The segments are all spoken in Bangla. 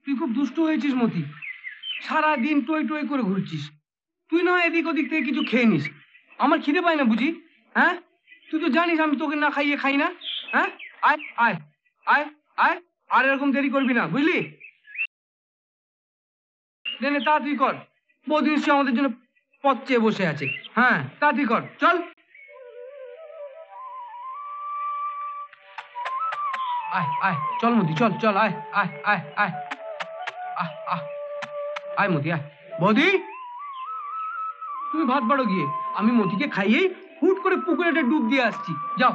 তুই খুব দুষ্টু হয়েছিস মতি, সারাদিন টই টই করে ঘুরছিস। তুই না এদিক ওদিক থেকে কিছু খেয়ে নিস, আমার খিদে পায় না বুঝি? হ্যাঁ, তুই তো জানিস আমি তোকে না খাইয়ে খাই না। হ্যাঁ, আয় আয় আয় আয়, আর এরকম দেরি করবি না, বুঝলি? নে তাড়াতাড়ি কর, বহুদিন সে আমাদের জন্য পথ চেয়ে বসে আছে। হ্যাঁ, তাড়াতাড়ি কর, চল। আয় আয়, চল মতি, চল চল, আয় আয় আয় আয় আয় আয় আয় মতি, আয়। বৌদি, তুমি ভাত বাড়ো গিয়ে, আমি মতিকে খাইয়েই হুট করে পুকুরে একটা ডুব দিয়ে আসছি, যাও।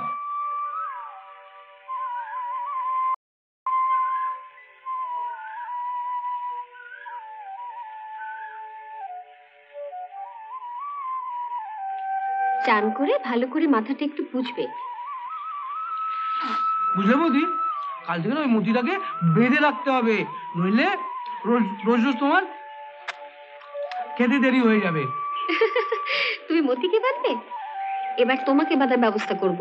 চান করে ভালো করে মাথাটা একটু পুছবে, বুঝলে বৌদি? কাল থেকে না ওই মতিটাকে বেঁধে রাখতে হবে, নইলে রোজ রোজ রোজ তোমার খেতে দেরি হয়ে যাবে। তুমি মতিকে বাঁধবে, এবার তোমাকে বাঁধার ব্যবস্থা করব।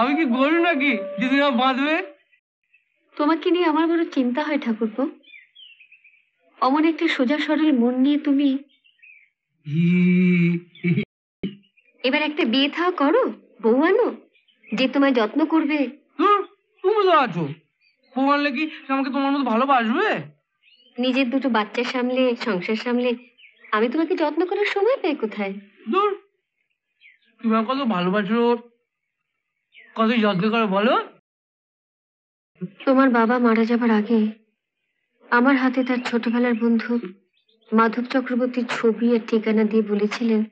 আমি কি গরু নাকি যে তুমি বাঁধবে? তোমাকে নিয়ে আমার বড় চিন্তা হয় ঠাকুরপো। অমন একটা সোজা সরল মন নিয়ে তুমি এবার একটা বিয়ে থা করো, বউ আনো যে তোমায় যত্ন করবে। তুমি তো আছো, বউ আনলে কি আমাকে তোমার মতো ভালোবাসবে? নিজের দুটো বাচ্চা সামলে, সংসার সামলে আমি তোমাকে যত্ন করার সময় পাই কোথায়? দূর, তুমি আমাকে কত ভালোবাসো, কত যত্ন করে বলো। তোমার বাবা মারা যাবার আগে আমার হাতে তার ছোটবেলার বন্ধু মাধব চক্রবর্তীর ছবি আর ঠিকানা দিয়ে বলেছিলেন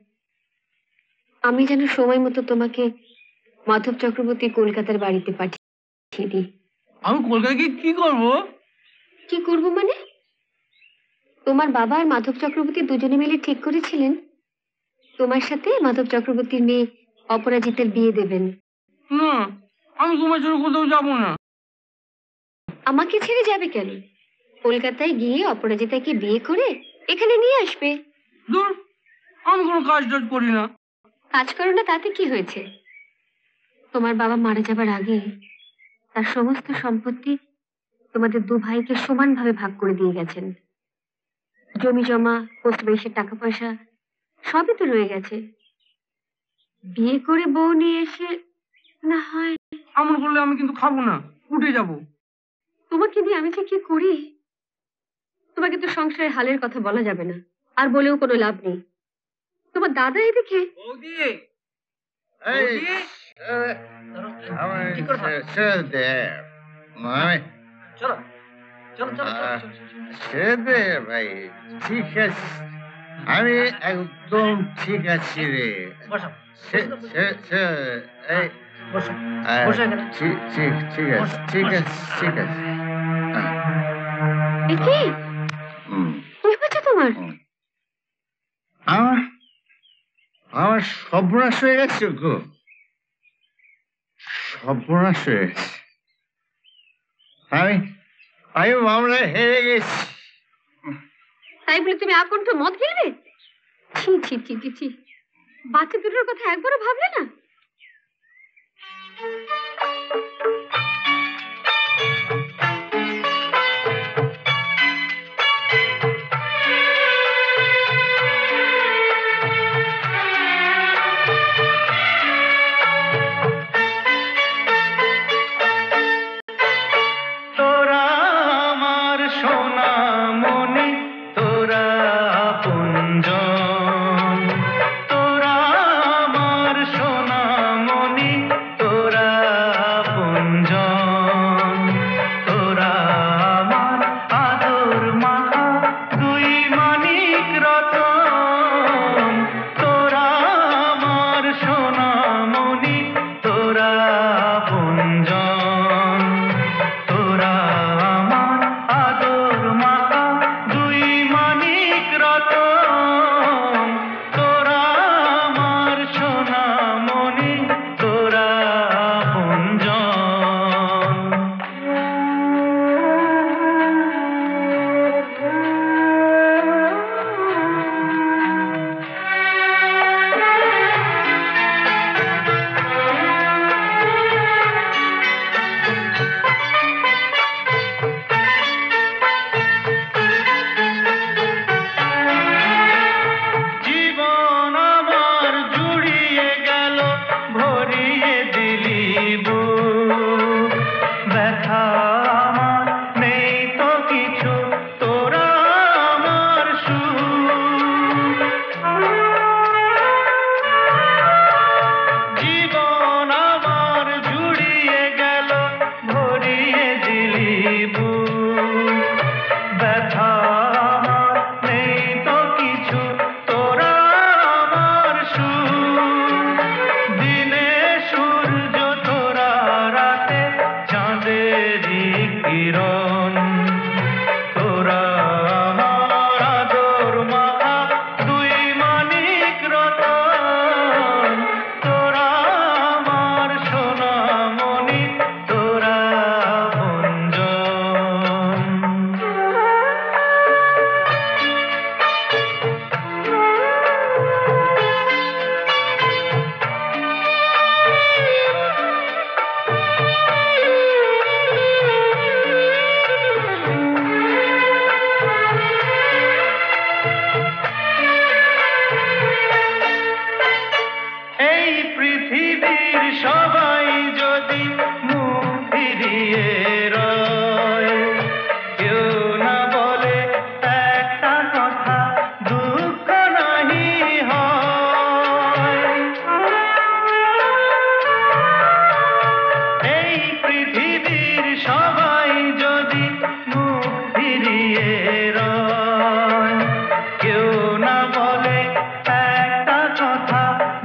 আমি যেন সময় মতো তোমাকে মাধব চক্রবর্তী কলকাতার বাড়িতে পাঠিয়ে দিই। আমি কলকাতায় গিয়ে কি করবো? কি করবো মানে? তোমার বাবা আর মাধব চক্রবর্তী দুজনে মিলে ঠিক করেছিলেন তোমার সাথে মাধব চক্রবর্তীর মেয়ে অপরাজিতের বিয়ে দেবেন। না, আমি তোমার ছেড়ে কোথাও যাবো না। আমাকে ছেড়ে যাবে কেন? কলকাতায় গিয়ে অপরাজিতাকে বিয়ে করে এখানে নিয়ে আসবে। দূর, আমি কোনো কাজ টাজ করি না। কাজ করো না তাতে কি হয়েছে? তোমার বাবা মারা যাবার আগে তার সমস্ত সম্পত্তি তোমাদের দু ভাইকে সমানভাবে ভাগ করে দিয়ে গেছেন। জমি জমা, পোস্ট বেসের টাকা পয়সা সবই তো রয়ে গেছে। বিয়ে করে বউ নিয়ে এসে না হয় এমন করলে আমি কিন্তু খাবো না, উঠে যাবো। তোমাকে দিয়ে আমি যে কি করি? তোমাকে তো সংসারের হালের কথা বলা যাবে না, আর বলেও কোনো লাভ নেই। তোমার দাদা এদিকে। বৌদি, ভাই ঠিক আছে, আমি একদম ঠিক আছি রে। ঠিক আছে ঠিক আছে ঠিক আছে। তোমার আমার সর্বনাশ হয়ে গেছে গো, সর্বনাশ হয়ে গেছে। আমি মামলায় হেরে গেছি। তাই বলে তুমি আকণ্ঠ মদ গিলবে? ছি ছি ছি ছি ছি, বাচ্চা দুটোর কথা একবারও ভাবলে না? তোরা আমার সোনা কিরণ তোরা আমার আদর মাখা দুই মানিক রতন তোরা আমার সোনামণি তোরা আপনজন এই পৃথিবীর সবাই যদি মুখ ফিরিয়ে রয় কেউ না বলে একটা কথা দুঃখ নাহি হয় এই পৃথিবীর সবাই যদি মুখ ফিরিয়ে রয় কেউ না বলে একটা কথা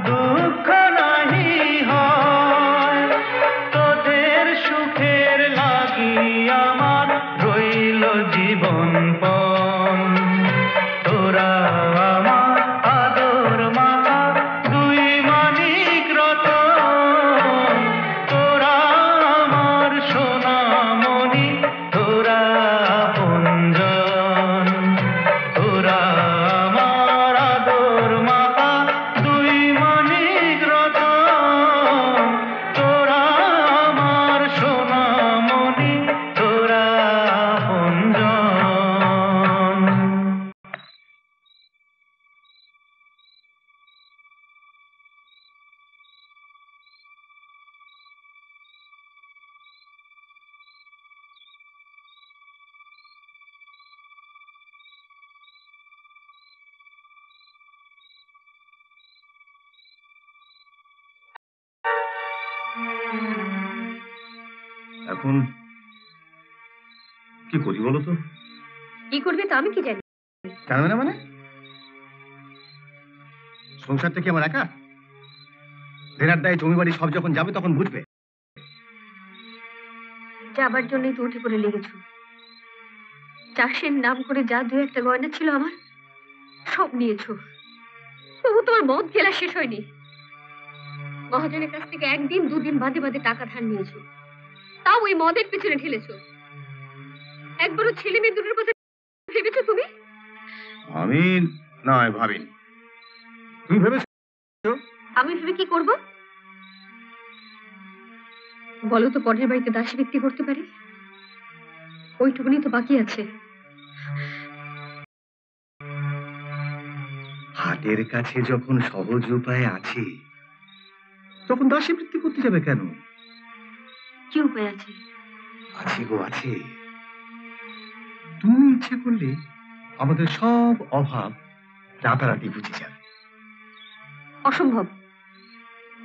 দুঃখ নাহি হয় তোদের সুখের লাগি আমার রইল জীবনপণ তোরা আমার আদর মাখা দুই মানিক রতন তোরা আমার সোনামণি তোরা আপনজন তোরা আমার আদর মাখা দুই মানিক রতন তোরা আমার সোনামণি তোরা আপনজন এখন কি করি বলো তো? কি করবে তা আমি কি জানি? জানো না মানে? সংসারটা কি আমার একা? দেনার দায়ে জমি বাড়ি সব যখন যাবে তখন বুঝবে। যাবার জন্যই তো উঠে পড়ে লেগেছ। চাষের নাম করে যা দু একটা গয়না ছিল আমার সব নিয়েছো। তবু তোমার মদ গেলা শেষ হয়নি। মহাজনের কাছ থেকে একদিন দুদিন বাদে বাদে টাকা ধার নিয়েছো, তাও ওই মদের পিছনে ঢেলেছো। একবারও ছেলে মেয়ে দুটোর কথা ভেবেছো তুমি? আমি নয় ভাবিনি। তুমি ভেবেছো? আমি ভেবে কি করব? বলো তো, পরের বাড়িতে দাসী বিক্রি করতে পারি? ওইটুকুনি তো বাকি আছে। হাটের কাছে যখন সহজ উপায় আছে তখন দাসী বৃত্তি করতে যাবে কেন? কি উপায় আছে? আছে গো আছে। তুমি ইচ্ছে করলে আমাদের সব অভাব রাতারাতি বুঝে যাবে। অসম্ভব।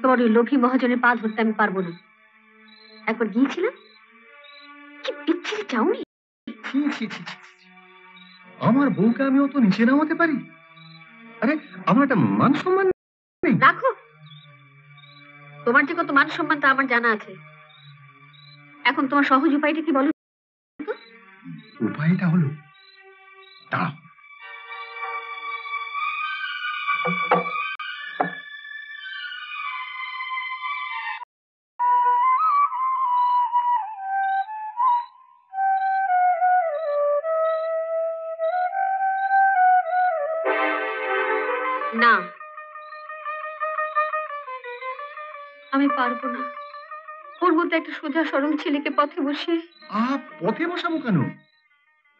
তোমার ওই লোভী মহাজনের পা ধরতে আমি পারবো না। একবার গিয়েছিলাম, কি বিচ্ছিরি চাউনি। ছি ছি ছি ছি। আমার বউকে আমি অত নিচে নামাতে পারি? আরে আমার একটা মান সম্মান নেই? রাখো, তোমার যে কত মান সম্মান তা আমার জানা আছে। এখন তোমার সহজ উপায়টা কি বলো? উপায়টা হলো দাঁড়াও। না, আমি পারবো না। ওর মধ্যে একটা সোজা সরল ছেলেকে পথে বসিয়ে। পথে বসাবো কেন?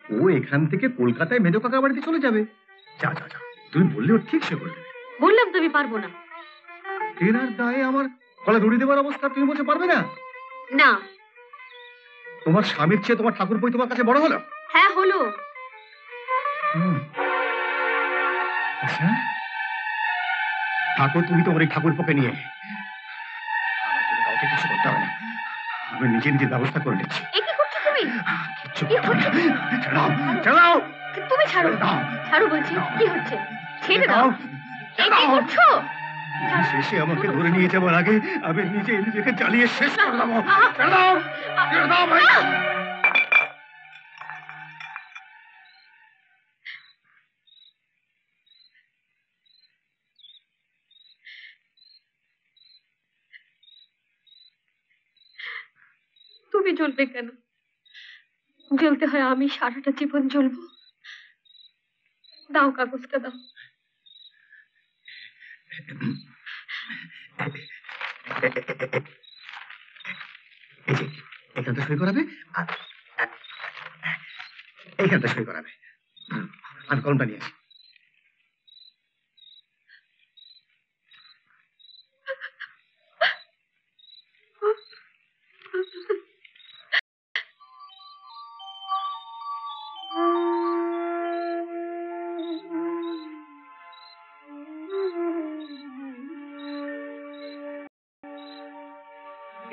ও এখান থেকে কলকাতায় মেজো কাকা বাড়িতে চলে যাবে। যা যা যা, তুমি বললে ও ঠিক সে করে দেবে। বললাম তো আমি পারবো না। তেনার দায়ে আমার গলা দড়ি দেওয়ার অবস্থা তুমি বলতে পারবে না? না। তোমার স্বামীর চেয়ে তোমার ঠাকুরপোই তোমার কাছে বড় হলো? হ্যাঁ হলো। আচ্ছা ঠাকুর, তুমি তোমার এই ঠাকুরপোকে নিয়ে আমার জন্য কাউকে কিছু করতে হবে না। আমি নিজে নিজের ব্যবস্থা করে নিচ্ছি। এ কি করছো তুমি? কিচ্ছু কি হচ্ছে? ছাড়াও ছাড়াও। তুমি ছাড়ো। ছাড়ো বলছি। কি হচ্ছে? ছেড়ে দাও। এ কি করছো? শেষে আমাকে ধরে নিয়ে যাওয়ার আগে আমি নিজে নিজেকে জ্বালিয়ে শেষ করে দেবো। ছেড়ে দাও, ছেড়ে দাও ভাই। জ্বলবে কেন? জ্বলতে হয় আমি সারাটা জীবন জ্বলবো। দাও কাগজটা দাও। এই যে এখানটা সই করাবে আর এইখানটা সই করাবে। আমি কলমটা নিয়ে আসি।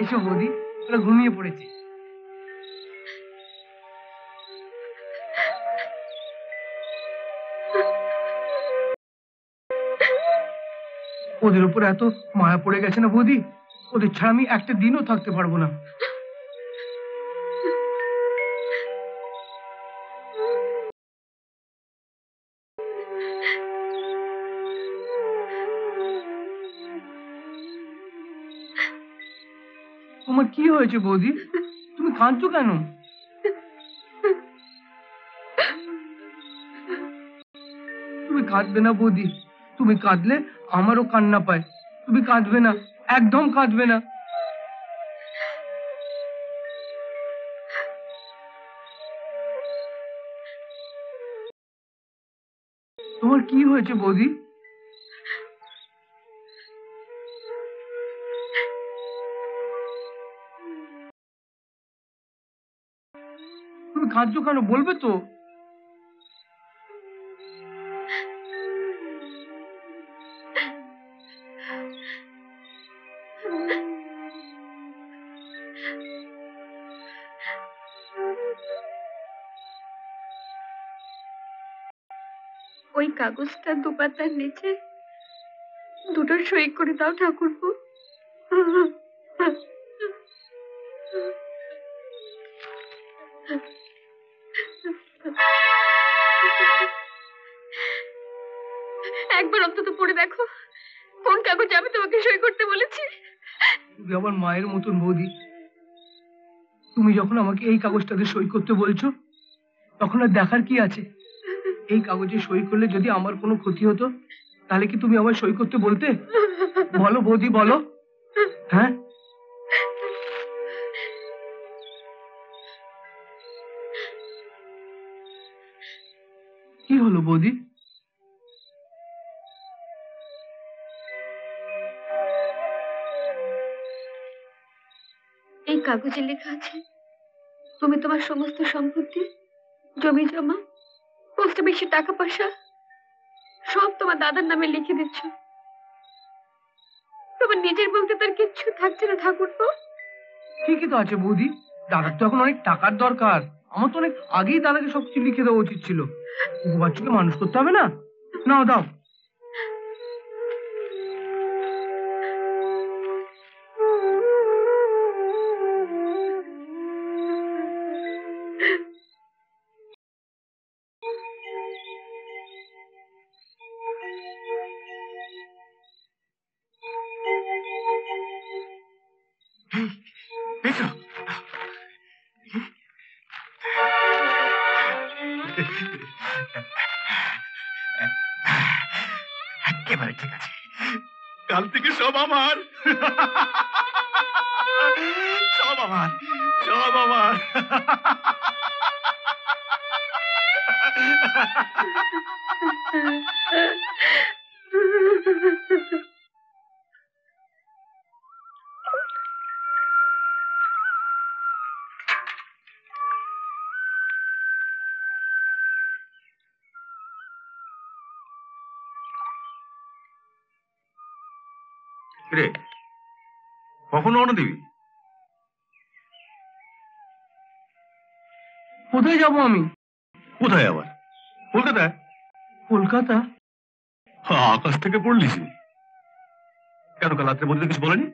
এসো বৌদি, ওরা ঘুমিয়ে পড়েছে। ওদের উপর এত মায়া পড়ে গেছে না বৌদি, ওদের ছাড়া আমি একটা দিনও থাকতে পারবো না। তোমার কি হয়েছে বৌদি? তুমি কাঁদছো কেন? তুমি কাঁদবে না বৌদি, তুমি কাঁদলে আমারও কান্না পায়। তুমি কাঁদবে না, একদম কাঁদবে না। তোমার কি হয়েছে বৌদি? তুমি কাঁদছো কেন, বলবে তো? ওই কাগজটা দুপাতার নিচে দুটো সই করে দাও ঠাকুরপো। একবার অন্তত পড়ে দেখো কোন কাগজে আমি তোমাকে সই করতে বলেছি। তুমি আমার মায়ের মতন বৌদি। তুমি যখন আমাকে এই কাগজটাতে সই করতে বলছো, তখন আর দেখার কি আছে? এই কাগজে সই করলে যদি আমার কোনো ক্ষতি হতো, তাহলে কি তুমি আমার সই করতে বলতে? বলো বৌদি, বলো। হ্যাঁ, কি হলো বৌদি? এই কাগজে লেখা আছে তুমি তোমার সমস্ত সম্পত্তি, জমি জমা, পোস্ট অফিসের টাকা পয়সা সব তোমার দাদার নামে লিখে দিচ্ছ। তোমার নিজের বলতে তার কিচ্ছু থাকছে না ঠাকুরপো। ঠিকই তো আছে বৌদি, দাদার তো এখন অনেক টাকার দরকার। আমার তো অনেক আগেই দাদাকে সবকিছু লিখে দেওয়া উচিত ছিল। বাচ্চাকে মানুষ করতে হবে না? নাও, দাও। দেখো একেবারে ঠিক আছে। কাল থেকে সব আমার, সব আমার, সব আমার। রে কখন রওনা দিবি? কোথায় যাবো আমি? কোথায় আবার? কলকাতায়। কলকাতা? আকাশ থেকে পড়লিস? কেন কাল রাত্রে বলতে কিছু বলেনি?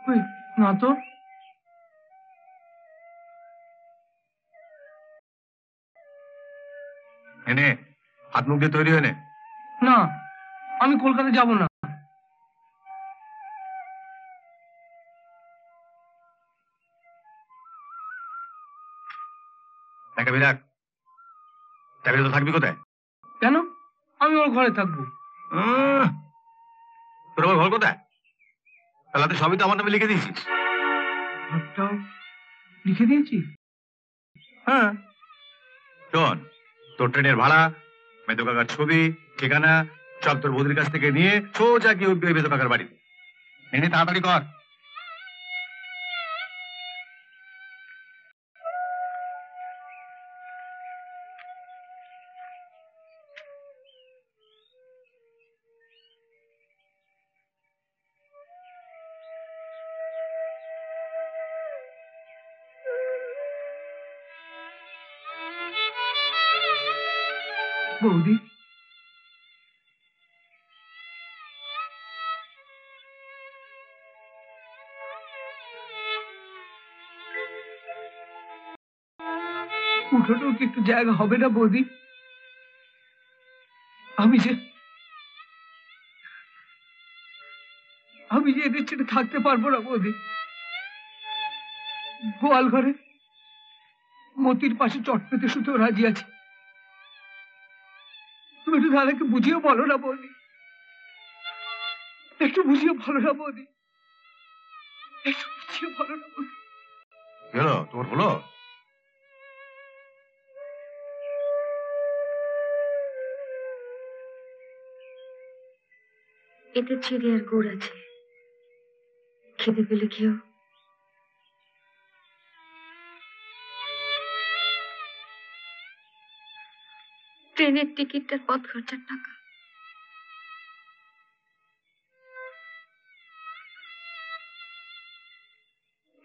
ওই, না তো। এনে হাত মুখ দিয়ে তৈরি হয়ে নে। না, আমি কলকাতা যাব না। দেখাবি রাখ, চাকরি তো থাকবি কোথায়? কেন? আমি ওর ঘরে থাকবো। তোর আবার ঘর কোথায়? তাহলে তুই সবই তো আমার নামে লিখে দিয়েছিস। ঘরটাও লিখে দিয়েছি? হ্যাঁ, শোন, তোর ট্রেনের ভাড়া, মেদো কাকার ছবি, ঠিকানা সব তোর বৌদির কাছ থেকে নিয়ে সোজা গিয়ে উঠবি ওই মেদো কাকার বাড়িতে। এনে তাড়াতাড়ি কর। বৌদি, উঠোনেও কি একটু জায়গা হবে না বৌদি? আমি যে এদের ছেড়ে থাকতে পারবো না বৌদি। গোয়াল ঘরে মতির পাশে চট পেতে শুতেও রাজি আছে। তুমি একটু দাদাকে বুঝিয়ে বলো না বৌদি, একটু বুঝিয়ে বলো না বৌদি, একটু বুঝিয়ে বলো না বৌদি। হলো তোর হলো? এতে চিড়ে আর গুড় আছে, খেতে পেলে খেও। ট্রেনের টিকিটটার পথ খরচার টাকা।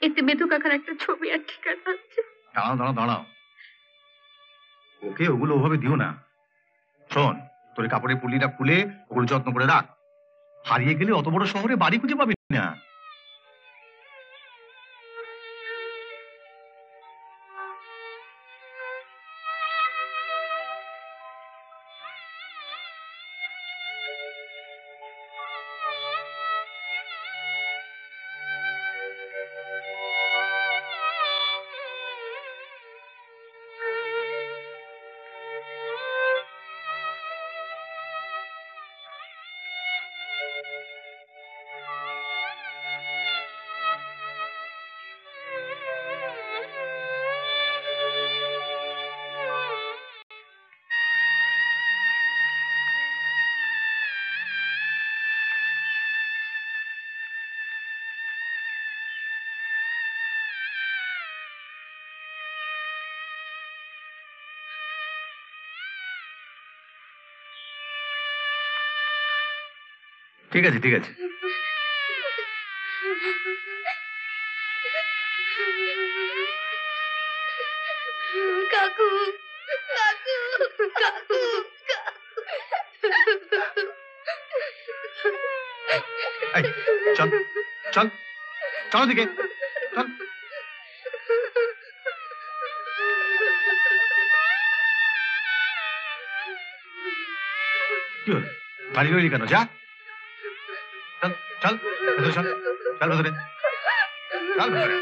এতে বেদু কাকার একটা ছবি আর ঠিকানা আছে। দাঁড়াও দাঁড়াও দাঁড়াও, ওকে ওগুলো ওভাবে দিও না। শোন, তোর কাপড়ের পুলিটা খুলে ওগুলো যত্ন করে রাখ। হারিয়ে গেলে অত বড় শহরে বাড়ি খুঁজে পাবি না। ঠিক আছে ঠিক আছে। কাকু, কাকু, কাকু, এই, চল চল চল দিকে চল। কি হলো, বাড়ি রইলি কেন? যা চল চল ভেতরে, চল চল ভেতরে, চল ভেতরে।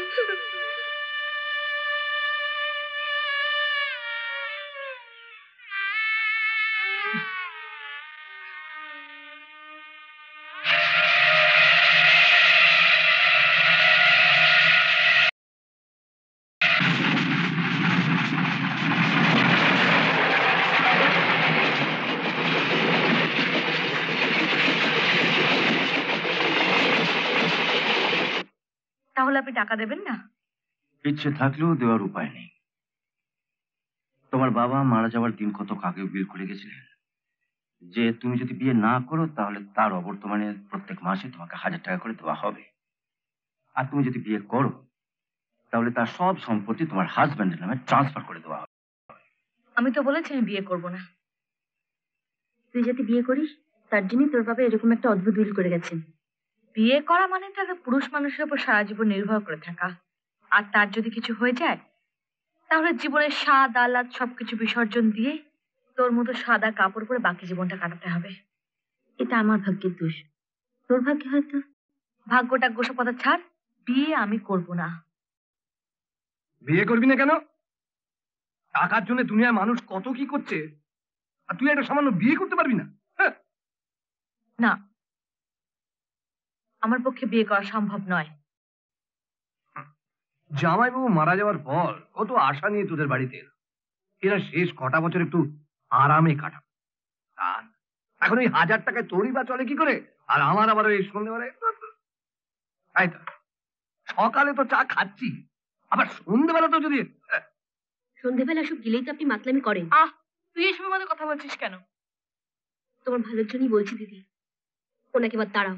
তাহলে আপনি টাকা দেবেন না? ইচ্ছে থাকলেও দেওয়ার উপায় নেই। তোমার বাবা মারা যাওয়ার দিন কত আগেও বিল করে গেছিলেন যে তুমি যদি বিয়ে না করো তাহলে তার অবর্তমানে প্রত্যেক মাসে তোমাকে 1000 টাকা করে দেওয়া হবে, আর তুমি যদি বিয়ে করো তাহলে তার সব সম্পত্তি তোমার হাজবেন্ডের নামে ট্রান্সফার করে দেওয়া হবে। আমি তো বলেছি আমি বিয়ে করব না। তুই যাতে বিয়ে করিস তার জন্যই তোর বাবা এরকম একটা অদ্ভুত বিল করে গেছেন। বিয়ে করা মানে তো একটা পুরুষ মানুষের উপর সারা জীবন নির্ভর করে থাকা, আর তার যদি কিছু হয়ে যায় তাহলে জীবনের স্বাদ আহ্লাদ সবকিছু বিসর্জন দিয়ে তোর মতো সাদা কাপড় পরে বাকি জীবনটা কাটাতে হবে। এটা আমার ভাগ্যের দোষ। তোর ভাগ্যে হয়তো। ভাগ্যটা গোসা কথা ছাড়, বিয়ে আমি করব না। বিয়ে করবি না কেন? টাকার জন্য দুনিয়ায় মানুষ কত কি করছে, আর তুই একটা সামান্য বিয়ে করতে পারবি না? হ্যাঁ। না, আমার পক্ষে বিয়ে করা সম্ভব নয়। জামাইবাবু মারা যাওয়ার পর কত আশা নিয়ে তোদের বাড়িতে এলো, এরা শেষ কটা বছর একটু আরামে কাটা। এখন এই 1000 টাকায় তোরই বা চলে কি করে, আর আমার আবার এই সন্ধ্যেবেলায় তাই তো সকালে তো চা খাচ্ছি, আবার সন্ধ্যেবেলা তো যদি সন্ধেবেলা সব গেলেই তো আপনি মাতলামি করেন। তুই এসবের মধ্যে কথা বলছিস কেন? তোমার ভালোর জন্যই বলছি দিদি, ওনাকে এবার তাড়াও।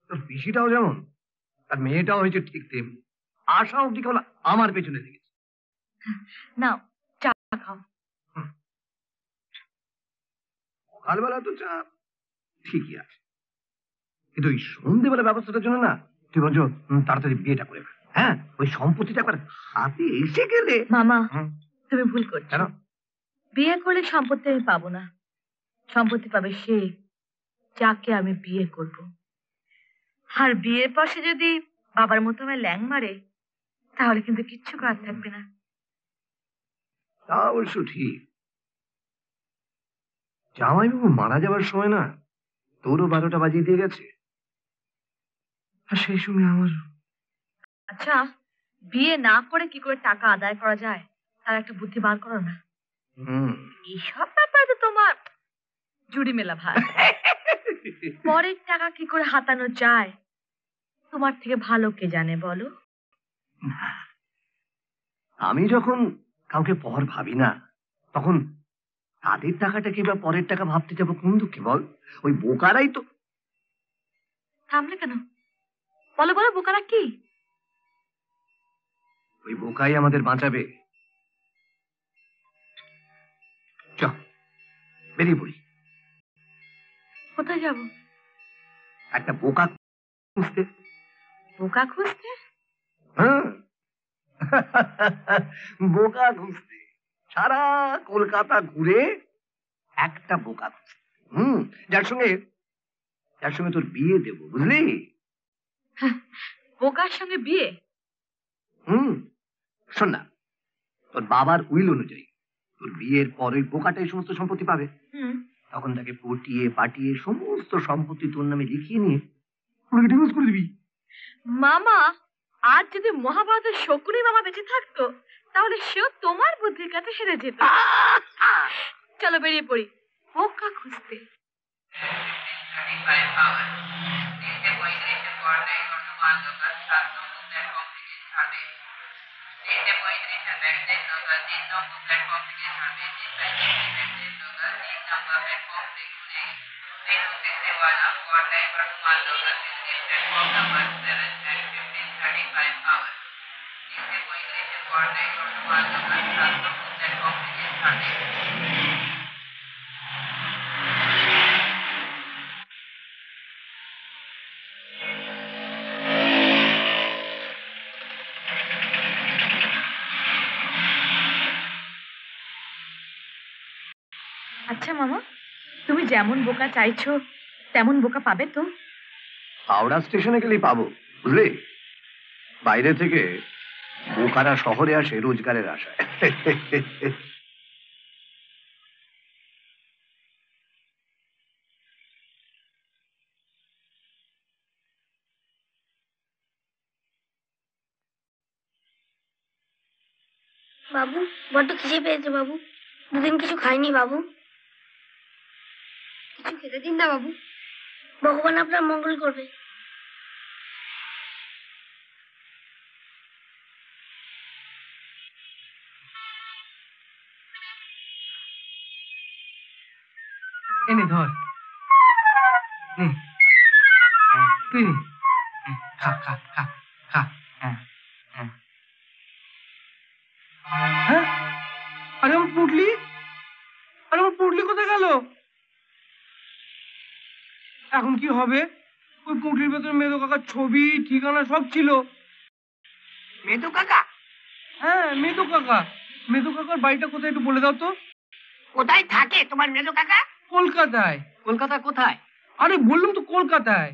তোর পিসিটাও যেমন আর মেয়েটাও হয়েছে ঠিক তেমনি, আশা অব্দি কেবল আমার পেছনে লেগেছে। না, চা খাও। সকালবেলা তো চা ঠিকই আছে, কিন্তু ওই সন্ধ্যেবেলা ব্যবস্থাটার জন্য না তুই বলছো তাড়াতাড়ি বিয়েটা করে ফেল। হ্যাঁ, ওই সম্পত্তিটা একবার হাতে এসে গেলে। মামা, হুম। তুমি ভুল করছো। কেন? বিয়ে করলে সম্পত্তি আমি পাবো না, সম্পত্তি পাবে সে যাকে আমি বিয়ে করব। আর বিয়ের পাশে যদি বাবার মতো আমার ল্যাং মারে, তাহলে কিন্তু কিচ্ছু করার থাকবে না। তা অবশ্য ঠিক। জামাইবাবু মারা যাওয়ার সময় না তোরও 12টা বাজিয়ে দিয়ে গেছে, আর সেই সময় আমার আচ্ছা, বিয়ে না করে কি করে টাকা আদায় করা যায় তার একটা বুদ্ধি বার করো না। এইসব ব্যাপারে তো তোমার জুড়ি মেলা ভার। পরের টাকা কি করে হাতানো যায় তোমার থেকে ভালো কে জানে বলো? আমি যখন কাউকে পর ভাবি না, তখন তাদের টাকাটাকে বা পরের টাকা ভাবতে যাবো কোন দুঃখে বল? ওই বোকারাই তো। থামলে কেন? বলো বলো, বোকারা কি? ওই বোকাই আমাদের বাঁচাবে। চ বেরিয়ে পড়ি। কোথায় যাব? একটা বোকা খুঁজতে। বোকা খুঁজতে? হ্যাঁ, বোকা খুঁজতে সারা কলকাতা ঘুরে একটা বোকা খুঁজতে। যার সঙ্গে তোর বিয়ে দেবো, বুঝলি? বোকার সঙ্গে বিয়ে? শোন না, তোর বাবার উইল অনুযায়ী তোর বিয়ের পর ওই বোকাটাই সমস্ত সম্পত্তি পাবে। তখন তাকে পটিয়ে পাটিয়ে সমস্ত সম্পত্তি তোর নামে লিখিয়ে নিয়ে ওনাকে ডিভোর্স করে দিবি। মামা, আজ যদি মহাভারতের শকুনি মামা বেঁচে থাকতো, তাহলে সেও তোমার বুদ্ধির কাছে হেরে যেত। চলো বেরিয়ে পড়ি বোকা খুঁজতে। আচ্ছা মামা, তুমি যেমন বোকা চাইছো তেমন বোকা পাবে তো? হাওড়া স্টেশনে গেলেই পাবো, বুঝলি? বাইরে থেকে বোকারা শহরে আসে রোজগারের আশায়। বাবু, বড্ড খিদে পেয়েছে বাবু, দুদিন কিছু খাইনি বাবু, কিছু খেতে দিন না বাবু, ভগবান আপনার মঙ্গল করবে। এনে ধর, নে তুই নে, খা খা খা খা। হ্যাঁ, আরে আমার পুটলি, কোথায় গেল? এখন কি হবে? ওই পুটলির ভেতরে মেদো কাকার ছবি ঠিকানা সব ছিল। মেদো কাকা? হ্যাঁ, মেদো কাকার বাড়িটা কোথায় একটু বলে দাও তো। কোথায় থাকে তোমার মেজো কাকা? কলকাতায়। কলকাতা কোথায়? আরে বললাম তো কলকাতায়।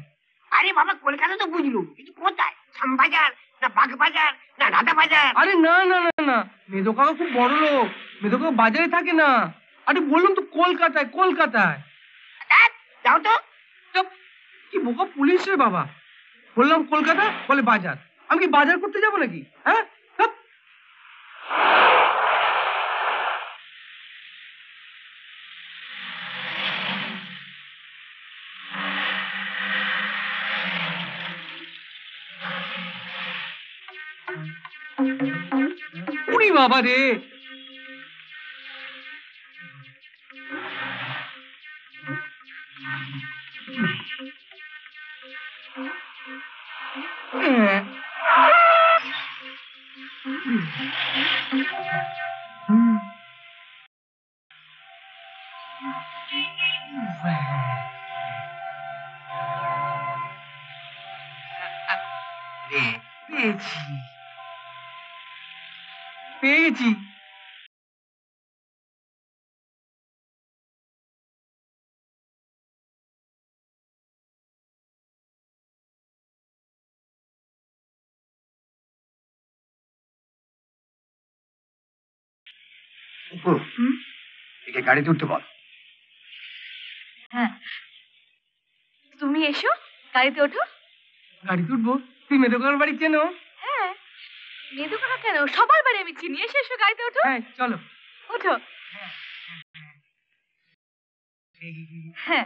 আরে বাবা, কলকাতা তো বুঝলুম, কিন্তু কোথায়? শ্যামবাজার না বাগবাজার না রাধা বাজার? আরে না না না না, মেদো কাকা খুব বড় লোক, মেদো কাকা বাজারে থাকে না। আরে বললাম তো কলকাতায়, কলকাতায়। ধ্যাৎ, যাও তো। চুপ, কি বোকা পুলিশ রে বাবা। বললাম কলকাতা, বলে বাজার। আমি কি বাজার করতে যাবো নাকি? হ্যাঁ ধ্যাৎ। উড়ি বাবা রে, পেয়েছি পেয়ে গেছি। একে গাড়িতে উঠতে বল। হ্যাঁ, তুমি এসো, গাড়িতে ওঠো। গাড়িতে উঠবো? তুই মেদো কাকার বাড়ি চেনো? হ্যাঁ, মেদু কাকা কেন, সবার বাড়ি আমি চিনি। এসো এসো, গাড়িতে ওঠো। হ্যাঁ চলো। ওঠো। হ্যাঁ,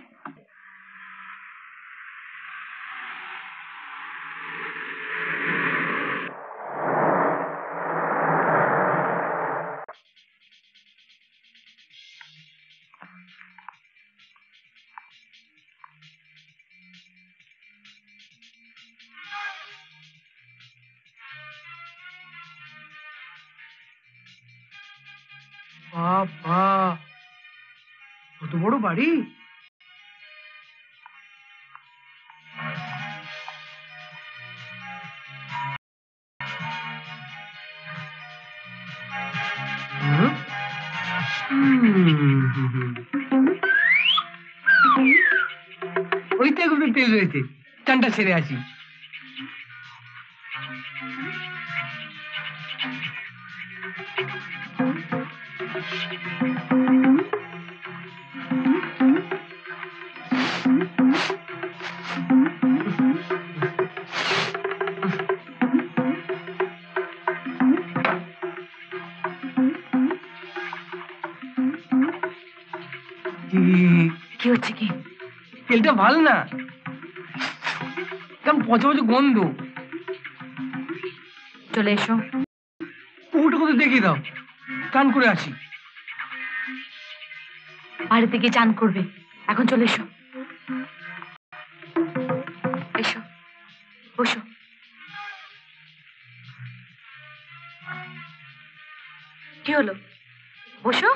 বাবা, কত বড় বাড়ি। হুম? ওইতে একটু তেল রয়েছে, চানটা ছেড়ে আসি। কি হচ্ছে কি? তেলটা ভালো না, কেমন পচা পচা গন্ধ। চলে এসো। পুকুরটা কোথায় দেখিয়ে দাও, চান করে আসি। বাড়িতে গিয়ে চান করবে, এখন চলে এসো। এসো, বসো। কি হলো, বসো।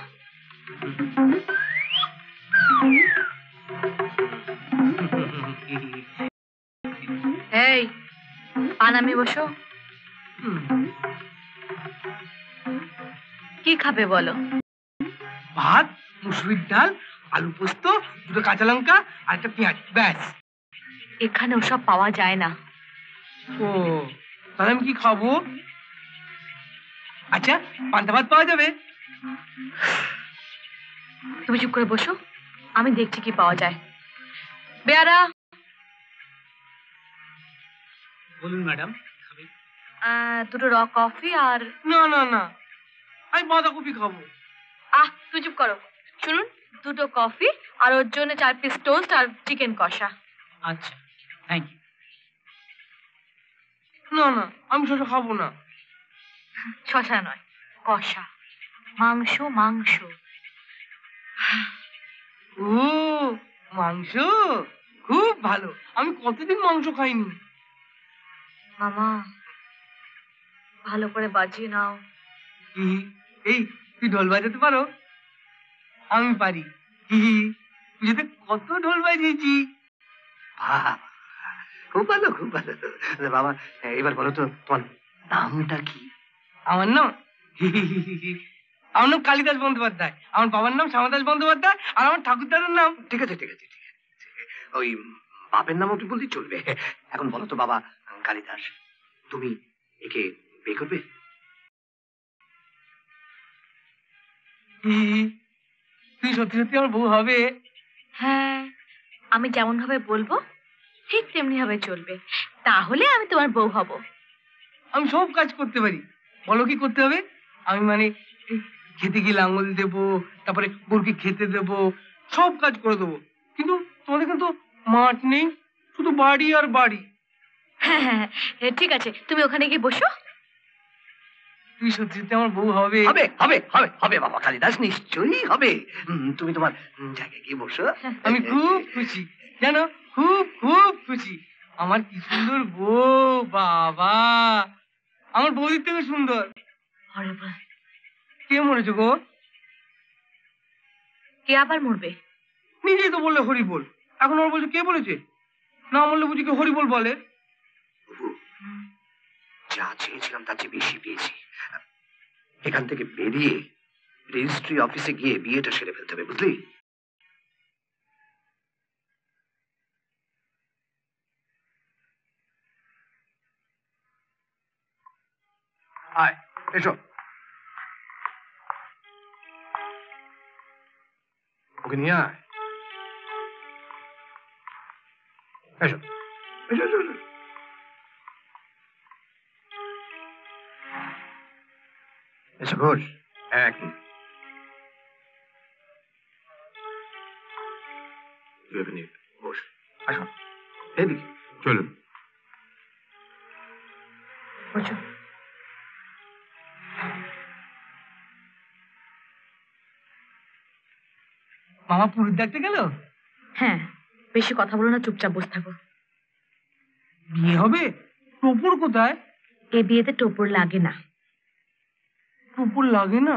এই, পা নামিয়ে বসো। কি খাবে বলো? ভাত, মুসুরির ডাল, আলু পোস্ত, দুটো কাঁচা লঙ্কা আর একটা পেঁয়াজ, ব্যাস। এখানে ওসব পাওয়া যায় না। ও, তাহলে আমি কি খাবো? আচ্ছা, পান্তা ভাত পাওয়া যাবে? তুমি চুপ করে বসো, আমি দেখছি কি পাওয়া যায়। বেয়ারা, বলুন ম্যাডাম। দুটো র কফি আর না না না, আমি বাঁধাকপি খাবো। তুই চুপ করো। শুনুন, দুটো কফি আর ওর জন্য 4 পিস টোস্ট আর চিকেন কষা। আচ্ছা, থ্যাংক ইউ। না না, আমি শসা খাবো না। শশা নয়, কষা, মাংস মাংস। ও, মাংস খুব ভালো, আমি কতদিন মাংস খাইনি। মামা, ভালো করে বাজিয়ে নাও। এই, তুই ঢোল বাজাতে পারো? আমি পারি। পুজোতে কত ঢোল বাজিয়েছি। খুব ভালো, খুব ভালো। বাবা, এবার বলো তো তোমার নামটা কি? আমার নাম আমার নাম কালিদাস বন্দ্যোপাধ্যায়, আমার বাবার নাম শ্যামাদাস বন্দ্যোপাধ্যায়, আর আমার ঠাকুরদাদার নাম। ঠিক আছে ঠিক আছে ঠিক আছে, ওই বাপের নামও তুই বললেই চলবে। এখন বলো তো বাবা, কালিদাস তুমি একে বিয়ে করবে? তুই সত্যি সত্যি আমার বউ হবে? হ্যাঁ, আমি যেমন ভাবে বলবো ঠিক তেমনি ভাবে চলবে, তাহলে আমি তোমার বউ হব। আমি সব কাজ করতে পারি। বলো কি করতে হবে? আমি মানে এই খেতে গিয়ে লাঙ্গল দেবো, তারপরে গরুকে খেতে দেবো, সব কাজ করে দেবো। কিন্তু তোমাদের কিন্তু মাঠ নেই, শুধু বাড়ি আর বাড়ি। হ্যাঁ হ্যাঁ হ্যাঁ, ঠিক আছে, তুমি ওখানে গিয়ে বসো। তুই সত্যি সত্যি আমার বউ হবে? হবে হবে হবে হবে বাবা কালিদাস, নিশ্চয়ই হবে। তুমি তোমার জায়গায় গিয়ে বসো। আমি খুব খুশি, জানো, খুব খুব খুশি। আমার কি সুন্দর বউ, বাবা! আমার বৌদির থেকে সুন্দর। আরে বাহ, কে মরেছে গো? কে আবার মরবে? নিজেই তো বললে হরি বল, এখন ওর বলছে কে বলেছে? না বললে বুঝি কে হরি বল বলে? যা চেয়েছিলাম তার চেয়ে বেশি পেয়েছি। এখান থেকে বেরিয়ে রেজিস্ট্রি অফিসে গিয়ে বিয়েটা সেরে ফেলতে হবে, বুঝলি? আয়, এসো। ওকে নিয়ে আয়। এসো এসো এসো এসো। এসো ঘোষ। এক মিনিট। তুই এখানে বস। আসো এদিকে চলুন। বসো। মামা পুরীর দেখতে গেল? হ্যাঁ, বেশি কথা বলো না, চুপচাপ বসে থাকো। বিয়ে হবে? টোপর কোথায়? এ বিয়েতে টোপর লাগে না। টোপর লাগে না?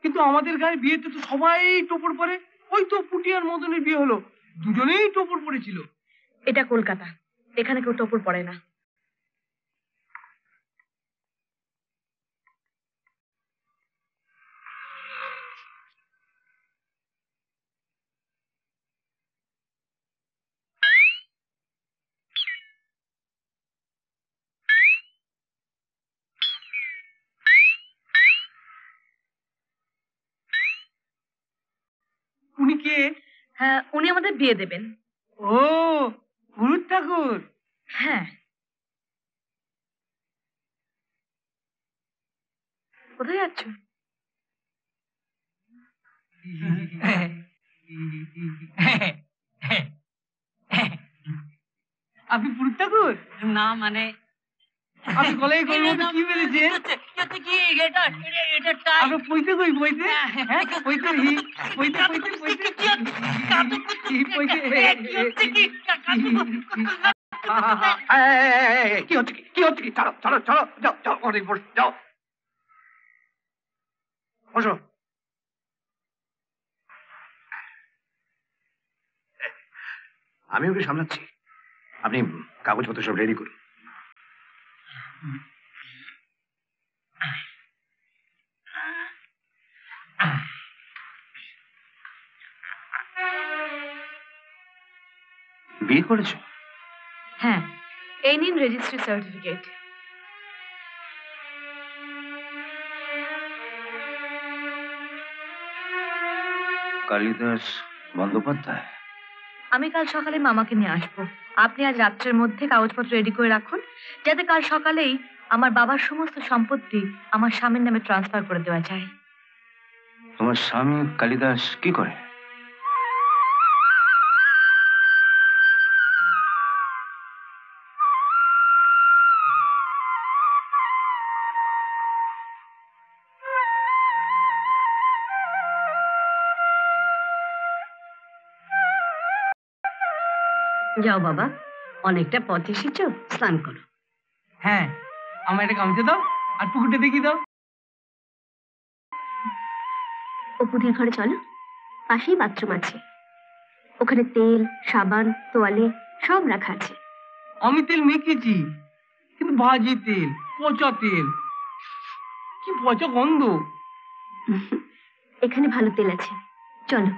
কিন্তু আমাদের গায়ে বিয়েতে তো সবাই টোপর পরে। ওই তো পুটি আর মদনের বিয়ে হলো, দুজনেই টোপর পরেছিল। এটা কলকাতা, এখানে কেউ টোপর পরে না। উনি কে? হ্যাঁ, উনি আমাদের বিয়ে দেবেন। ও, গুরুর ঠাকুর। হ্যাঁ। কোথায় যাচ্ছ? আপনি পুরুত ঠাকুর? না মানে আপনি গলায় গলার মধ্যে কি বেঁধেছেন? আপনার পৈতে কই, পৈতে? হ্যাঁ, পৈতে হি, পৈতে পৈতে পৈতে পৈতে। কি হচ্ছে কি? কি হচ্ছে কি? চলো চলো চলো, যাও যাও, অনেক বস, যাও বসো। আমি ওকে সামলাচ্ছি, আপনি কাগজপত্র সব রেডি করুন। বিয়ে করেছো? হ্যাঁ, এই নিন রেজিস্ট্রি সার্টিফিকেট। কালিদাস বন্দ্যোপাধ্যায়? আমি কাল সকালে মামাকে নিয়ে আসবো। আপনি আজ রাত্রের মধ্যে কাগজপত্র রেডি করে রাখুন, যাতে কাল সকালেই আমার বাবার সমস্ত সম্পত্তি আমার স্বামীর নামে ট্রান্সফার করে দেওয়া যায়। তোমার স্বামী কালিদাস কি করে? যাও বাবা, অনেকটা পথ এসেছো, স্নান করো। হ্যাঁ, আমার একটা গামছা দাও আর পুকুরটা দেখিয়ে দাও। অপুদের ঘরে চলো, পাশেই বাথরুম আছে। ওখানে তেল, সাবান, তোয়ালে সব রাখা আছে। আমি তেল মেখেছি, কিন্তু ভাজি তেল, পচা তেল, কি পচা গন্ধ। এখানে ভালো তেল আছে, চলো।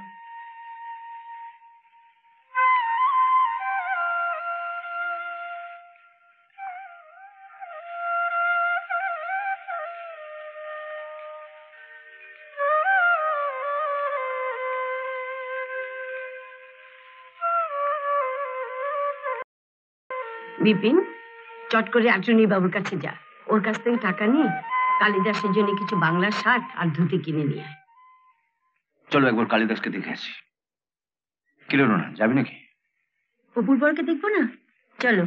বিপিন, চট করে আটুনি বাবুর কাছে যা, ওর কাছ থেকে টাকা নিয়ে কালিদাসের জন্য কিছু বাংলা শার্ট আর ধুতি কিনে নিয়ে আয়। চলো একবার কালিদাসকে দেখে আসি। কি রে রোনা, যাবি নাকি? অপুর বরকে দেখবো না? চলো।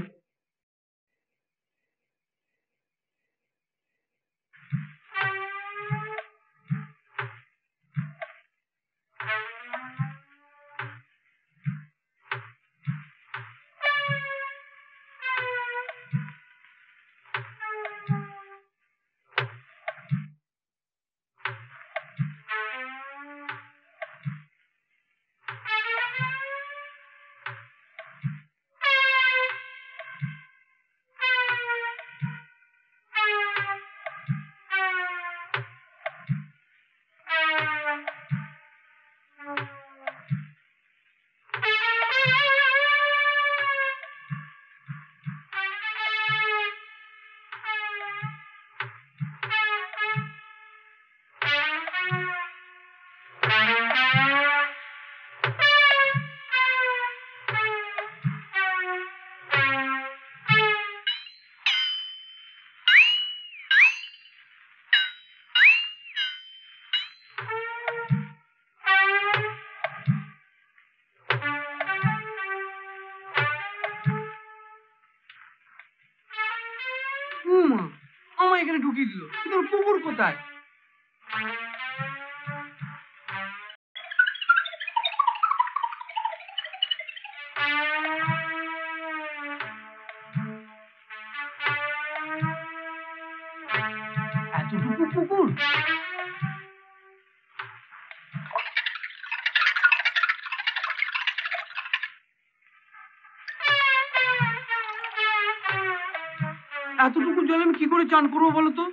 মা, আমার এখানে ঢুকিয়ে দিল। তোর কুকুর কোথায়? এতটুকু কুকুর? এতটুকু জলে আমি কি করে চান করবো বলো তো?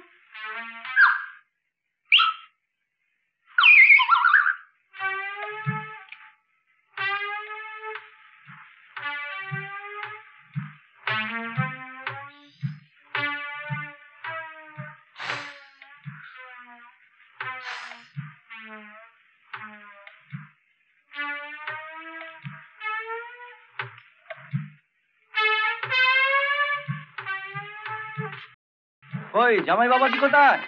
ওই জামাই বাবা কি কোথায়?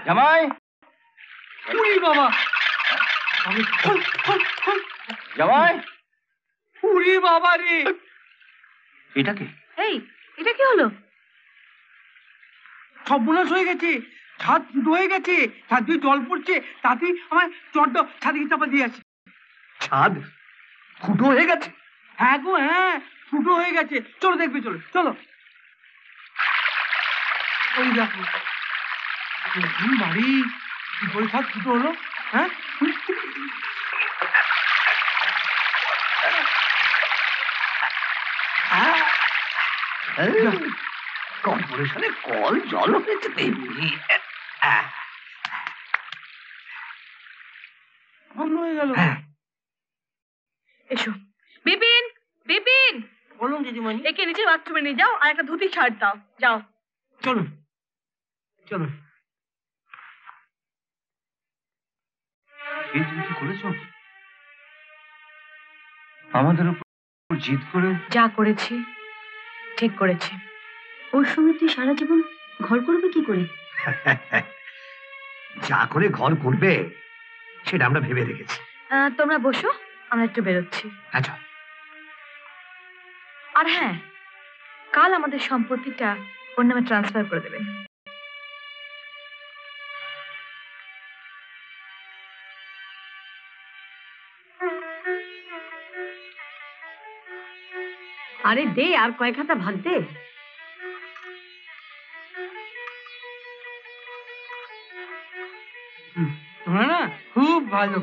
জামাই, উরি বাবা! জামাই, উরি বাবা রে! এটা কি? এই, এটা কি হলো? সর্বনাশ হয়ে গেছে। ছাদ ফুটো হয়ে গেছে, ছাদ দিয়ে জল পড়ছে। তাতেই আমার চটটা ছাদে চাপা দিয়ে আছে। ছাদ ফুটো হয়ে গেছে? হ্যাঁ গো, হ্যাঁ, ফুটো হয়ে গেছে। চলো দেখবে, চলো চলো। ওই দেখো, বাড়ি কি করে ছাদ ফুটো হলো? হ্যাঁ, কর্পোরেশনে কল জল হয়েছে তেমনি। বন্ধ হয়ে গেল। এসো। বিপিন, বিপিন, বলুন দিদিমণি। একে নিচে বাথরুমে নিয়ে যাও আর একটা ধুতি শার্ট দাও। যাও। চলো চলো। এই তুমি কি করেছো? আমাদের উপর জিদ করে? যা করেছি ঠিক করেছি। ওর সঙ্গে তুই সারা জীবন ঘর করবে কি করে? যা করে ঘর করবে সেটা আমরা ভেবে রেখেছি। তোমরা বসো, আমরা একটু বেরোচ্ছি। আচ্ছা, আর হ্যাঁ, কাল আমাদের সম্পত্তিটা ওর নামে ট্রান্সফার করে দেবেন। আরে দে, আর কয়েক খাতা ভাগ দে। তোমরা না খুব ভালো।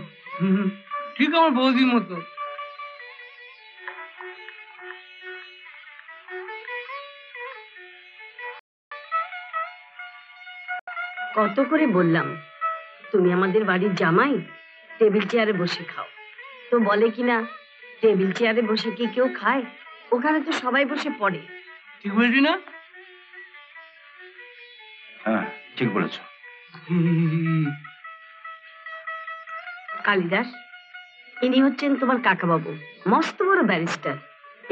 ঠিক আমার বৌদির মতো। কত করে বললাম তুমি আমাদের বাড়ির জামাই, টেবিল চেয়ারে বসে খাও। তো বলে কিনা টেবিল চেয়ারে বসে কি কেউ খায়? ওখানে তো সবাই বসে পড়ে। ঠিক বলছি না? হ্যাঁ, ঠিক বলেছো। কালিদাস, ইনি হচ্ছেন তোমার কাকাবাবু, মস্ত বড় ব্যারিস্টার।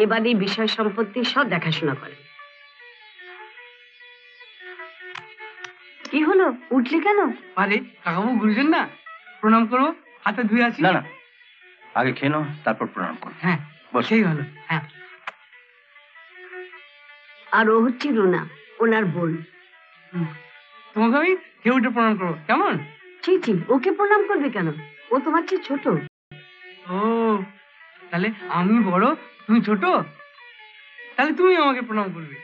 এবারই বিষয় সম্পত্তি সব দেখাশোনা করেন। কি হলো, উঠলি কেন? আরে কাকাবু গুরুজন না, প্রণাম করো, হাতে ধুয়ে আসি। না না, আগে খেয়ে নাও, তারপর প্রণাম করো। হ্যাঁ বস। সেই ভালো। হ্যাঁ আর ও হচ্ছে রুনা, ওনার বোন। তোমাকে আমি খেয়ে উঠে প্রণাম করবো, কেমন? ছি ছি, ওকে প্রণাম করবে কেন? ও তোমার চেয়ে ছোট। ও তাহলে আমি বড়, তুমি ছোট, তাহলে তুমি আমাকে প্রণাম করবে।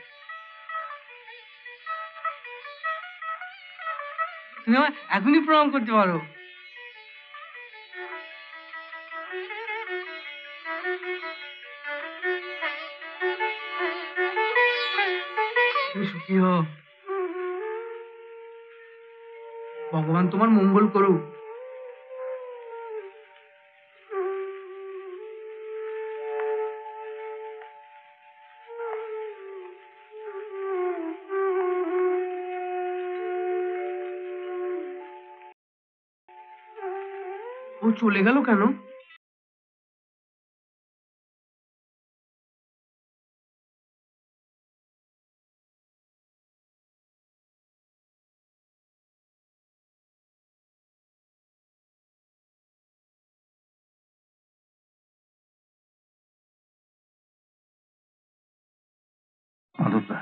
তুমি আমার এখনই প্রণাম করতে পারো। তুমি সুখী হও, ভগবান তোমার মঙ্গল করুক। ও চলে গেল কেন? মাধবদা,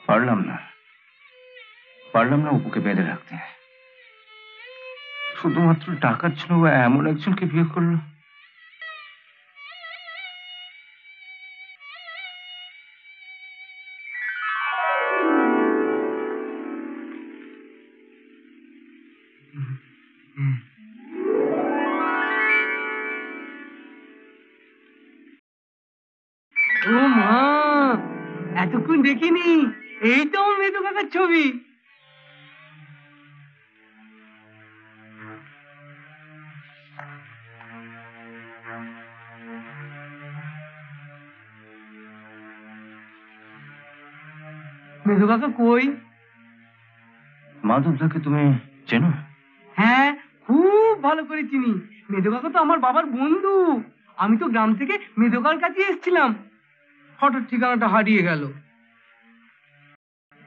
পারলাম না অপুকে বেঁধে রাখতে। শুধুমাত্র টাকার জন্য ও এমন একজনকে বিয়ে করলো। ও মা, এতক্ষণ দেখিনি, এই তো আমার মেদু কাকার ছবি। মেদু কাকা কই? মাধবদাকে তুমি চেনো? হ্যাঁ খুব ভালো করে চিনি, মেদু কাকা তো আমার বাবার বন্ধু। আমি তো গ্রাম থেকে মেদু কাকার কাছে এসেছিলাম, হঠাৎ ঠিকানাটা হারিয়ে গেল।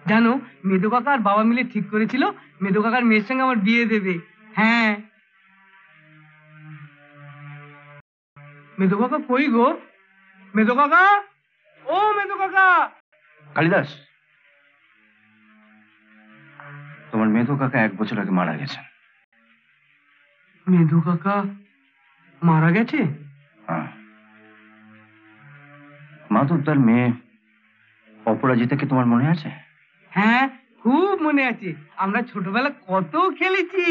জানো, মেদু কাকা আর বাবা মিলে ঠিক করেছিল মেদু কাকার মেয়ের সঙ্গে আমার বিয়ে দেবে। হ্যাঁ, মেদু কাকা কই গো? মেদু কাকা, ও মেদু কাকা। কালিদাস, তোমার মেধো কাকা 1 বছর আগে মারা গেছেন। মেদু কাকা মারা গেছে? হ্যাঁ। মাধবদার মেয়ে অপরাজিতাকে তোমার মনে আছে? হ্যাঁ খুব মনে আছে, আমরা ছোটবেলা কত খেলেছি।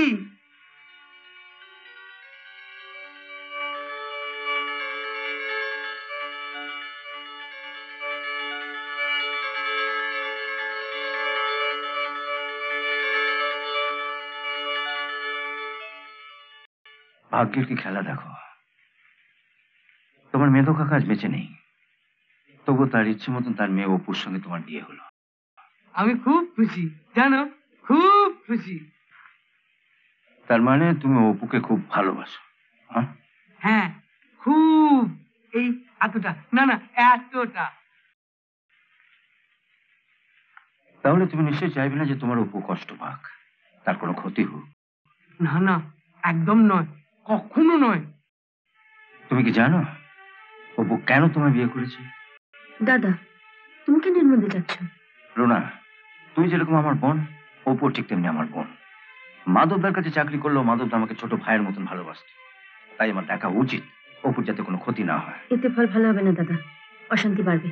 ভাগ্যের কি খেলা দেখো, তোমার মেধো কাকা আজ বেঁচে নেই, তবু তার ইচ্ছে মতন তার মেয়ে অপুর সঙ্গে তোমার বিয়ে হলো। আমি খুব খুশি, জানো, খুব খুশি। তার মানে তুমি অপুকে খুব ভালোবাসো? হ্যাঁ হ্যাঁ খুব, এই এতটা না, না এতটা। তাহলে তুমি নিশ্চয়ই চাইবে না যে তোমার অপু কষ্ট পাক, তার কোনো ক্ষতি হোক? না না, একদম নয়, কখনো নয়। তুমি কি জানো অপু কেন তোমায় বিয়ে করেছে? দাদা, তুমি কেন এর মধ্যে যাচ্ছ? রুনা, তুই যেরকম আমার বোন, অপু ঠিক তেমনি আমার বোন। মাধবদার কাছে চাকরি করলেও মাধবদা আমাকে ছোট ভাইয়ের মতন ভালোবাসত, তাই আমার দেখা উচিত অপুর যাতে কোনো ক্ষতি না হয়। এতে ফল ভালো হবে না দাদা, অশান্তি বাড়বে।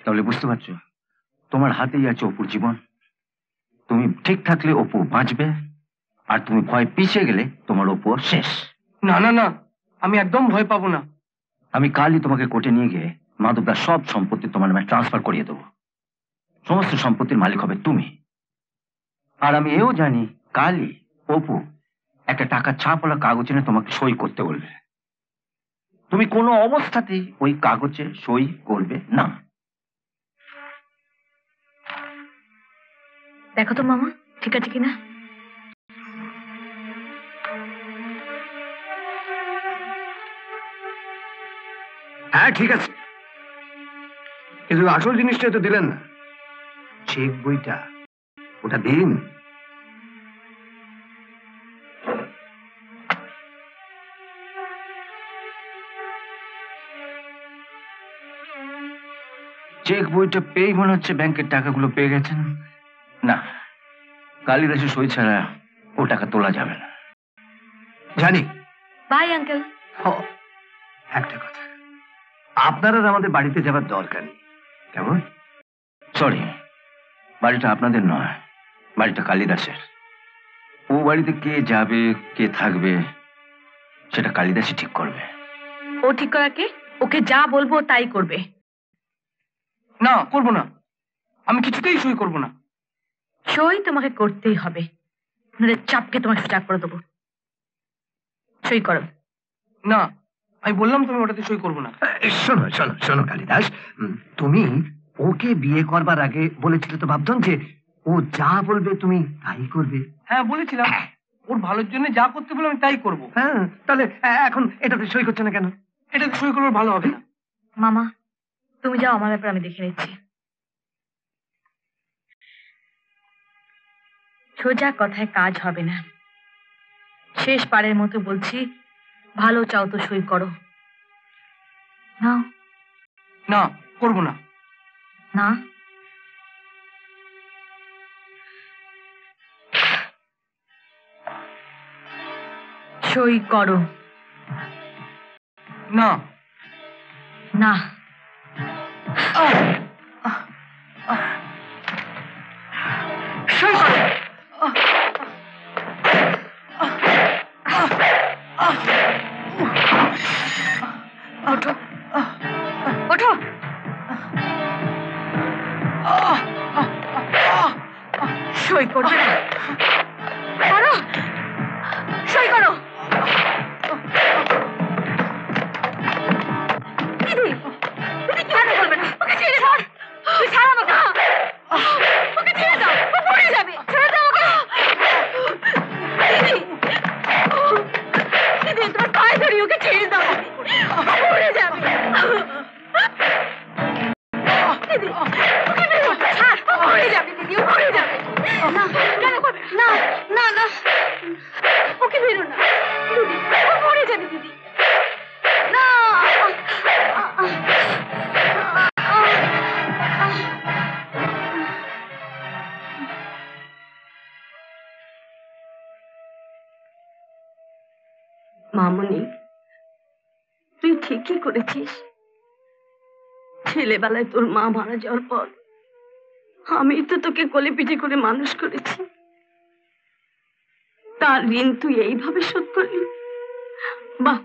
তাহলে বুঝতে পারছো, তোমার হাতেই আছে অপুর জীবন। তুমি ঠিক থাকলে অপু বাঁচবে, আর তুমি ভয় পিছিয়ে গেলে তোমার অপু শেষ। না না না, আমি একদম ভয় পাবো না। আমি কালই তোমাকে কোর্টে নিয়ে গিয়ে মাধবদার সব সম্পত্তি তোমার নামে ট্রান্সফার করিয়ে দেবো। সমস্ত সম্পত্তির মালিক হবে তুমি। আর আমি এও জানি কালই অপু একটা টাকা ছাপওয়ালা কাগজ এনে তোমাকে সই করতে বলবে। তুমি কোনো অবস্থাতেই ওই কাগজে সই করবে না। দেখো তো মামা ঠিক আছে কিনা। হ্যাঁ ঠিক আছে, কিন্তু আসল জিনিসটা তো দিলেন না, চেক বইটা, ওটা দিন। চেক বইটা পেয়ে মনে হচ্ছে ব্যাংকের টাকাগুলো পেয়ে গেছেন। না, কালিদাসের সই ছাড়া ও টাকা তোলা যাবে না। জানি। Bye uncle. একটা কথা, আপনার আর আমাদের বাড়িতে যাবার দরকার নেই, কেমন? সরি, বাড়িটা আপনাদের নয়, বাড়িটা কালিদাসের। ও বাড়িতে কে যাবে কে থাকবে সেটা কালিদাসই ঠিক করবে। ও ঠিক করা কে? ওকে যা বলবো তাই করবে। না, করবো না, আমি কিছুতেই সই করবো না। সই তোমাকে করতেই হবে, নইলে চাপকে তোমাকে সোজা করে দেবো। সই করো। না, আমি বললাম তুমি ওটাতে সই করবো না। শোনো শোনো শোনো কালিদাস, তুমি ওকে বিয়ে করবার আগে বলেছিলে তো ভাবতন যে ও যা বলবে তুমি তাই করবে। হ্যাঁ বলেছিলাম, ওর ভালোর জন্য যা করতে বলে আমি তাই করবো। হ্যাঁ, তাহলে এখন এটাতে সই করছে না কেন? এটাতে সই করলে ভালো হবে না। মামা তুমি যাও, আমার ব্যাপারে আমি দেখে নিচ্ছি। সোজা কথায় কাজ হবে না। শেষ পারের মতো বলছি, ভালো চাও তো সই করো। না না, করবো না। না সই করো। না না সই করো। ওঠো ওঠো। সই করবে না? করো, সই করো। দিদি, দিদি কেন করবে না? ওকে ছেড়ে দাও। তুই ছাড় আমাকে। ওকে ছেড়ে দাও, ও পড়ে যাবে। ছেড়ে দাও ওকে। দিদি, দিদি তোমার পায়ে ধরি, ওকে ছেড়ে দাও। ও পড়ে যাবে। দিদি, ওকে বেরো। ছাড়, ও পড়ে যাবে। দিদি, ও পড়ে যাবে। না, কেন করবে না? না না, ওকে বেরো না। দিদি, ও পড়ে যাবে। দিদি, না। মামনি, তুই ঠিকই করেছিস। ছেলেবেলায় তোর মা মারা যাওয়ার পর আমি তো তোকে কোলে পিঠে করে মানুষ করেছি। তার ঋণ তুই এইভাবে শোধ করলি? বাহ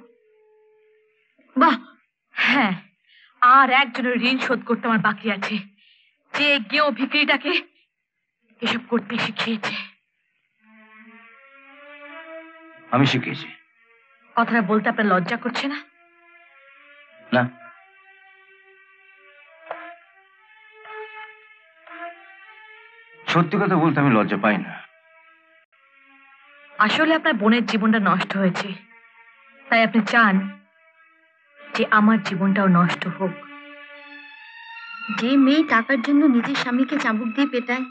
বাহ। হ্যাঁ, আর একজনের ঋণ শোধ করতে আমার বাকি আছে, যে গেও ভিখিরিটাকে এসব করতে শিখিয়েছে। আমি শিখেছি। কথাটা বলতে আপনার লজ্জা করছে না? না, সত্যি কথা বলতে আমি লজ্জা পাই না। আসলে আপনার বোনের জীবনটা নষ্ট হয়েছে, তাই আপনি চান যে আমার জীবনটাও নষ্ট হোক। যে মেয়ে টাকার জন্য নিজের স্বামীকে চাবুক দিয়ে পেটায়,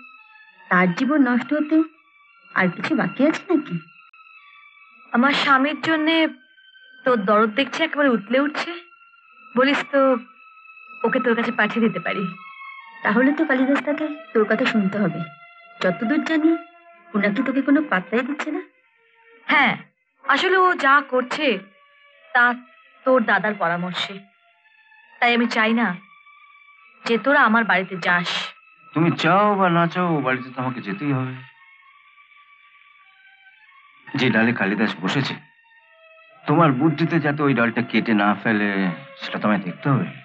তার জীবন নষ্ট হতে আর কিছু বাকি আছে নাকি? আমার স্বামীর জন্যে তোর দরদ দেখছে একেবারে উতলে উঠছে, বলিস তো ওকে তোর কাছে পাঠিয়ে দিতে পারি। তাহলে তো কালিদাস দাকে তোর কথা শুনতে হবে। যতদূর জানি ওনাকে তোকে কোনো পাত্তাই দিচ্ছে না। হ্যাঁ, আসলে ও যা করছে তা তোর দাদার পরামর্শে। তাই আমি চাই না যে তোরা আমার বাড়িতে যাস। তুমি চাও বা না চাও ও বাড়িতে তো আমাকে যেতেই হবে। যে ডালে কালিদাস বসেছে, তোমার বুদ্ধিতে যাতে ওই ডালটা কেটে না ফেলে সেটা তোমায় দেখতে হবে।